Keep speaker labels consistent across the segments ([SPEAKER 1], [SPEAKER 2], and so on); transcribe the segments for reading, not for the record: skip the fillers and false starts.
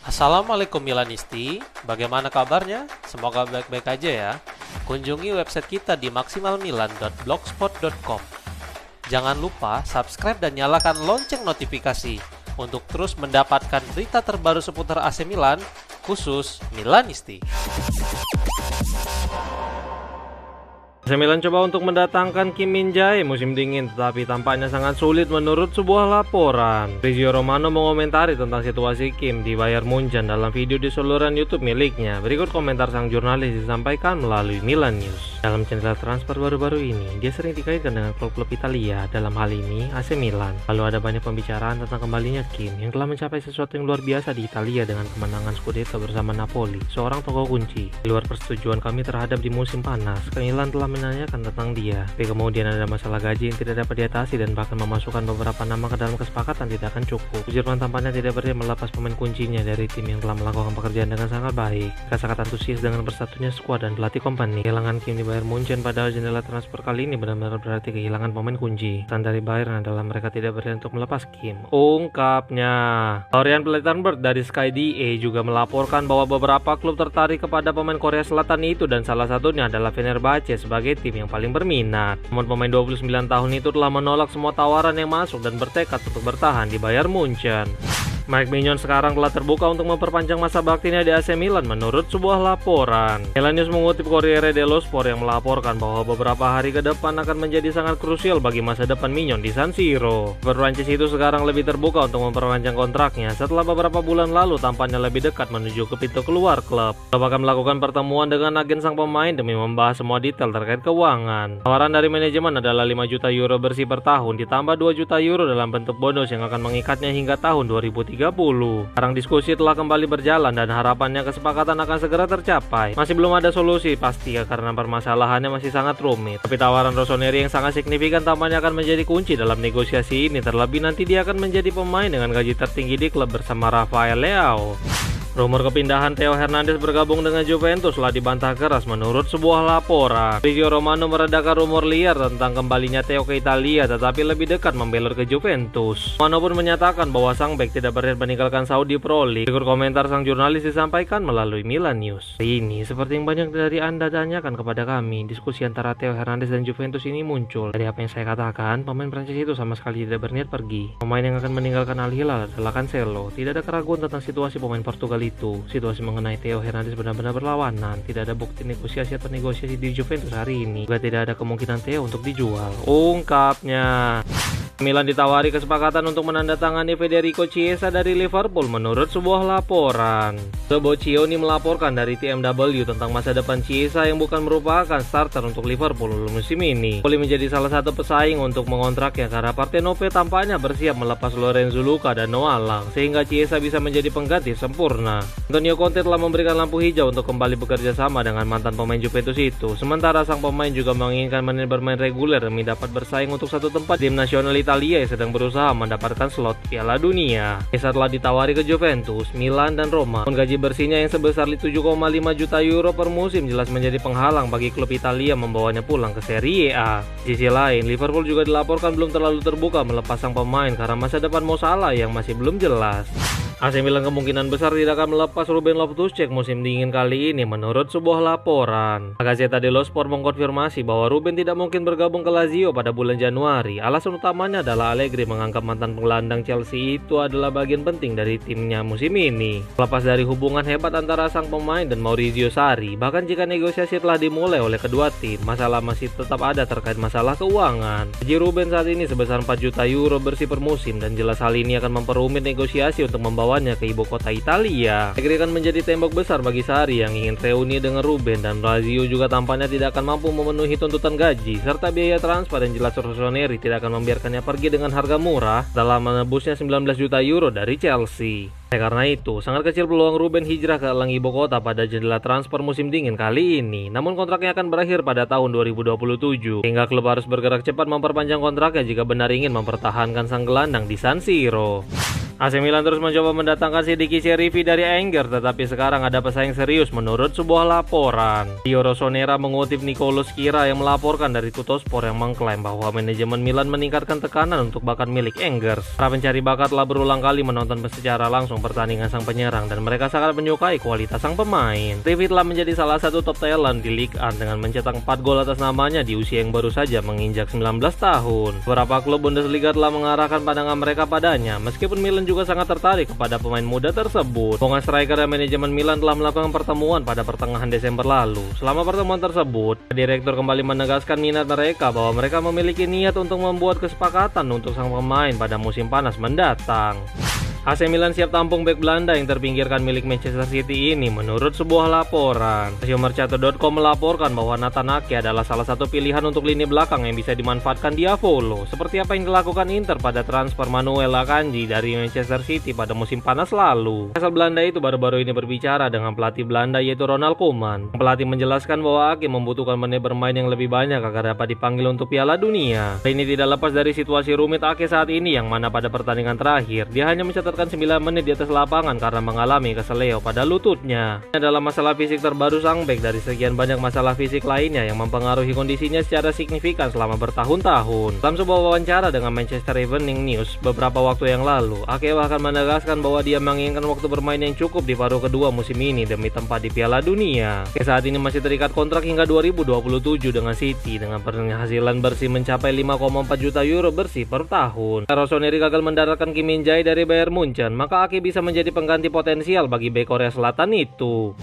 [SPEAKER 1] Assalamualaikum Milanisti, bagaimana kabarnya? Semoga baik-baik aja ya. Kunjungi website kita di maksimalmilan.blogspot.com. Jangan lupa subscribe dan nyalakan lonceng notifikasi untuk terus mendapatkan berita terbaru seputar AC Milan, khusus Milanisti. AC Milan coba untuk mendatangkan Kim Min-jae musim dingin, tetapi tampaknya sangat sulit menurut sebuah laporan. Fabrizio Romano mengomentari tentang situasi Kim di Bayern Munchen dalam video di saluran YouTube miliknya. Berikut komentar sang jurnalis disampaikan melalui Milan News. Dalam jendela transfer baru-baru ini, dia sering dikaitkan dengan klub-klub Italia, dalam hal ini AC Milan. Lalu ada banyak pembicaraan tentang kembalinya Kim yang telah mencapai sesuatu yang luar biasa di Italia dengan kemenangan Scudetto bersama Napoli, seorang tokoh kunci. Di luar persetujuan kami terhadap di musim panas, Milan telah menanyakan tentang dia, tapi kemudian ada masalah gaji yang tidak dapat diatasi dan bahkan memasukkan beberapa nama ke dalam kesepakatan tidak akan cukup. Jerman tampaknya tidak berani melepas pemain kuncinya dari tim yang telah melakukan pekerjaan dengan sangat baik. Mereka sangat antusias dengan bersatunya skuad dan pelatih kompani. Kehilangan Kim di Bayern Munchen pada jendela transfer kali ini benar-benar berarti kehilangan pemain kunci. Pesan dari Bayern adalah mereka tidak berani untuk melepas Kim, ungkapnya. Florian Plettenberg dari Sky DA juga melaporkan bahwa beberapa klub tertarik kepada pemain Korea Selatan itu dan salah satunya adalah Fenerbahce sebagai tim yang paling berminat. Namun pemain 29 tahun itu telah menolak semua tawaran yang masuk dan bertekad untuk bertahan di Bayern Munchen. Mike Maignan sekarang telah terbuka untuk memperpanjang masa baktinya di AC Milan menurut sebuah laporan. Milan News mengutip Corriere dello Sport yang melaporkan bahwa beberapa hari ke depan akan menjadi sangat krusial bagi masa depan Maignan di San Siro. Prancis itu sekarang lebih terbuka untuk memperpanjang kontraknya setelah beberapa bulan lalu tampaknya lebih dekat menuju ke pintu keluar klub. Klub akan melakukan pertemuan dengan agen sang pemain demi membahas semua detail terkait keuangan. Tawaran dari manajemen adalah 5 juta euro bersih per tahun ditambah 2 juta euro dalam bentuk bonus yang akan mengikatnya hingga tahun 2030. Sekarang diskusi telah kembali berjalan dan harapannya kesepakatan akan segera tercapai. Masih belum ada solusi pasti karena permasalahannya masih sangat rumit. Tapi tawaran Rossoneri yang sangat signifikan tampaknya akan menjadi kunci dalam negosiasi ini. Terlebih nanti dia akan menjadi pemain dengan gaji tertinggi di klub bersama Rafael Leao. Rumor kepindahan Theo Hernandez bergabung dengan Juventus telah dibantah keras menurut sebuah laporan. Fabrizio Romano meredakan rumor liar tentang kembalinya Theo ke Italia tetapi lebih dekat membelot ke Juventus. Romano pun menyatakan bahwa sang bek tidak berniat meninggalkan Saudi Pro League. Berikut komentar sang jurnalis disampaikan melalui Milan News. Ini seperti yang banyak dari Anda tanyakan kepada kami, diskusi antara Theo Hernandez dan Juventus ini muncul. Dari apa yang saya katakan, pemain Prancis itu sama sekali tidak berniat pergi. Pemain yang akan meninggalkan Al Hilal adalah Cancelo. Tidak ada keraguan tentang situasi pemain Portugal itu. Situasi mengenai Theo Hernandez benar-benar berlawanan. Tidak ada bukti negosiasi atau negosiasi di Juventus hari ini. Juga tidak ada kemungkinan Theo untuk dijual, ungkapnya. Milan ditawari kesepakatan untuk menandatangani Federico Chiesa dari Liverpool menurut sebuah laporan. Boccioni melaporkan dari TMW tentang masa depan Chiesa yang bukan merupakan starter untuk Liverpool musim ini. Boleh menjadi salah satu pesaing untuk mengontraknya karena Partenope tampaknya bersiap melepas Lorenzo Luca dan Noah Lang sehingga Chiesa bisa menjadi pengganti sempurna. Antonio Conte telah memberikan lampu hijau untuk kembali bekerja sama dengan mantan pemain Juventus itu. Sementara sang pemain juga menginginkan menit bermain reguler demi dapat bersaing untuk satu tempat tim nasional Italia yang sedang berusaha mendapatkan slot Piala Dunia. Chiesa telah ditawari ke Juventus, Milan, dan Roma. Gaji bersihnya yang sebesar 7,5 juta euro per musim jelas menjadi penghalang bagi klub Italia membawanya pulang ke Serie A. Di sisi lain, Liverpool juga dilaporkan belum terlalu terbuka melepas sang pemain karena masa depan Mo Salah yang masih belum jelas. AC Milan kemungkinan besar tidak akan melepas Ruben Loftus-Cheek musim dingin kali ini menurut sebuah laporan. Gazzetta dello Sport mengkonfirmasi bahwa Ruben tidak mungkin bergabung ke Lazio pada bulan Januari. Alasan utamanya adalah Allegri menganggap mantan penggelandang Chelsea itu adalah bagian penting dari timnya musim ini. Lepas dari hubungan hebat antara sang pemain dan Maurizio Sarri, bahkan jika negosiasi telah dimulai oleh kedua tim, masalah masih tetap ada terkait masalah keuangan. Gaji Ruben saat ini sebesar 4 juta euro bersih per musim dan jelas hal ini akan memperumit negosiasi untuk membawanya ke ibu kota Italia. Allegri akan menjadi tembok besar bagi Sarri yang ingin reuni dengan Ruben dan Lazio juga tampaknya tidak akan mampu memenuhi tuntutan gaji serta biaya transfer dan jelas Rossoneri tidak akan membiarkannya pergi dengan harga murah dalam menebusnya 19 juta euro dari Chelsea. Karena itu, sangat kecil peluang Ruben hijrah ke elang ibu kota pada jendela transfer musim dingin kali ini. Namun kontraknya akan berakhir pada tahun 2027, sehingga klub harus bergerak cepat memperpanjang kontraknya jika benar ingin mempertahankan sang gelandang di San Siro. AC Milan terus mencoba mendatangkan Sidiki Sherifi dari Angers, tetapi sekarang ada pesaing serius menurut sebuah laporan. Rio Rossonera mengutip Nicolo Schira yang melaporkan dari Tuttosport yang mengklaim bahwa manajemen Milan meningkatkan tekanan untuk bakat milik Angers. Para pencari bakat telah berulang kali menonton secara langsung pertandingan sang penyerang dan mereka sangat menyukai kualitas sang pemain. Sherifi telah menjadi salah satu top talent di Ligue 1 dengan mencetak 4 gol atas namanya di usia yang baru saja menginjak 19 tahun. Beberapa klub Bundesliga telah mengarahkan pandangan mereka padanya, meskipun Milan juga sangat tertarik kepada pemain muda tersebut. Rombongan striker dan manajemen Milan telah melakukan pertemuan pada pertengahan Desember lalu. Selama pertemuan tersebut, direktur kembali menegaskan minat mereka bahwa mereka memiliki niat untuk membuat kesepakatan untuk sang pemain pada musim panas mendatang. AC Milan siap tampung bek Belanda yang terpinggirkan milik Manchester City ini menurut sebuah laporan. Mercato.com melaporkan bahwa Nathan Ake adalah salah satu pilihan untuk lini belakang yang bisa dimanfaatkan di Diavolo, seperti apa yang dilakukan Inter pada transfer Manuel Akanji dari Manchester City pada musim panas lalu. Asal Belanda itu baru-baru ini berbicara dengan pelatih Belanda yaitu Ronald Koeman. Pelatih menjelaskan bahwa Ake membutuhkan menit bermain yang lebih banyak agar dapat dipanggil untuk Piala Dunia. Ini tidak lepas dari situasi rumit Ake saat ini, yang mana pada pertandingan terakhir dia hanya mencatatkan 9 menit di atas lapangan karena mengalami keseleo pada lututnya. Ini adalah masalah fisik terbaru sang bek dari sekian banyak masalah fisik lainnya yang mempengaruhi kondisinya secara signifikan selama bertahun-tahun. Dalam sebuah wawancara dengan Manchester Evening News beberapa waktu yang lalu, Ake bahkan menegaskan bahwa dia menginginkan waktu bermain yang cukup di paruh kedua musim ini demi tempat di Piala Dunia. Ake saat ini masih terikat kontrak hingga 2027 dengan City dengan penghasilan bersih mencapai 5,4 juta euro bersih per tahun. Rossoneri gagal mendaratkan Kim Min-jae dari Bayern Munchen, maka Ake bisa menjadi pengganti potensial bagi bek Korea Selatan itu.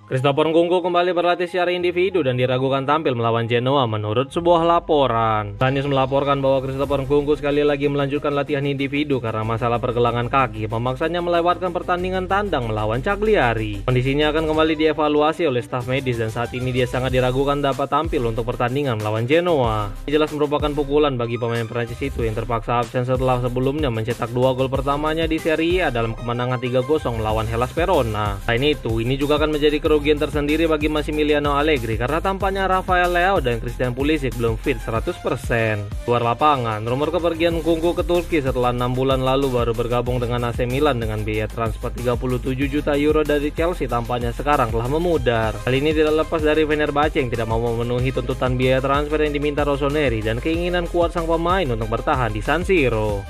[SPEAKER 1] Christopher Nkunku kembali berlatih secara individu dan diragukan tampil melawan Genoa menurut sebuah laporan. News melaporkan bahwa Christopher Nkunku sekali lagi melanjutkan latihan individu karena masalah pergelangan kaki memaksanya melewatkan pertandingan tandang melawan Cagliari. Kondisinya akan kembali dievaluasi oleh staf medis dan saat ini dia sangat diragukan dapat tampil untuk pertandingan melawan Genoa. Ini jelas merupakan pukulan bagi pemain Prancis itu yang terpaksa absen setelah sebelumnya mencetak 2 gol pertamanya di Serie A dalam kemenangan 3-0 melawan Hellas Verona. Selain itu, ini juga akan menjadi kerugian tersendiri bagi Massimiliano Allegri karena tampaknya Rafael Leao dan Christian Pulisic belum fit 100%. Luar lapangan, rumor kepergian Nkunku ke Turki setelah 6 bulan lalu baru bergabung dengan AC Milan dengan biaya transfer 37 juta euro dari Chelsea tampaknya sekarang telah memudar. Hal ini tidak lepas dari Fenerbahce yang tidak mau memenuhi tuntutan biaya transfer yang diminta Rossoneri dan keinginan kuat sang pemain untuk bertahan di San Siro.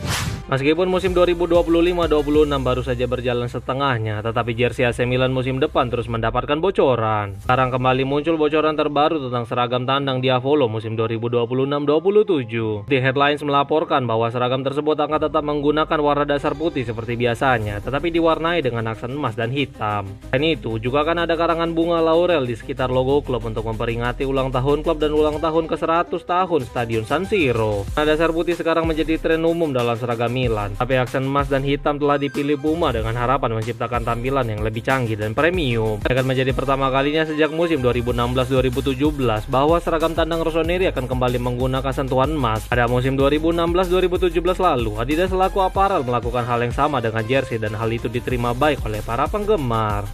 [SPEAKER 1] Meskipun musim 2025-26 baru saja berjalan setengahnya, tetapi jersey AC Milan musim depan terus mendapatkan bocoran. Sekarang kembali muncul bocoran terbaru tentang seragam tandang Diavolo musim 2026-27. The Headlines melaporkan bahwa seragam tersebut akan tetap menggunakan warna dasar putih seperti biasanya, tetapi diwarnai dengan aksen emas dan hitam. Selain itu, juga akan ada karangan bunga laurel di sekitar logo klub untuk memperingati ulang tahun klub dan ulang tahun ke-100 tahun Stadion San Siro. Warna dasar putih sekarang menjadi tren umum dalam seragam Milan, tapi aksen emas dan hitam telah dipilih Puma dengan harapan menciptakan tampilan yang lebih canggih dan premium. Akan menjadi pertama kalinya sejak musim 2016-2017 bahwa seragam tandang Rossoneri akan kembali menggunakan sentuhan emas. Pada musim 2016-2017 lalu, Adidas selaku aparel melakukan hal yang sama dengan jersey dan hal itu diterima baik oleh para penggemar.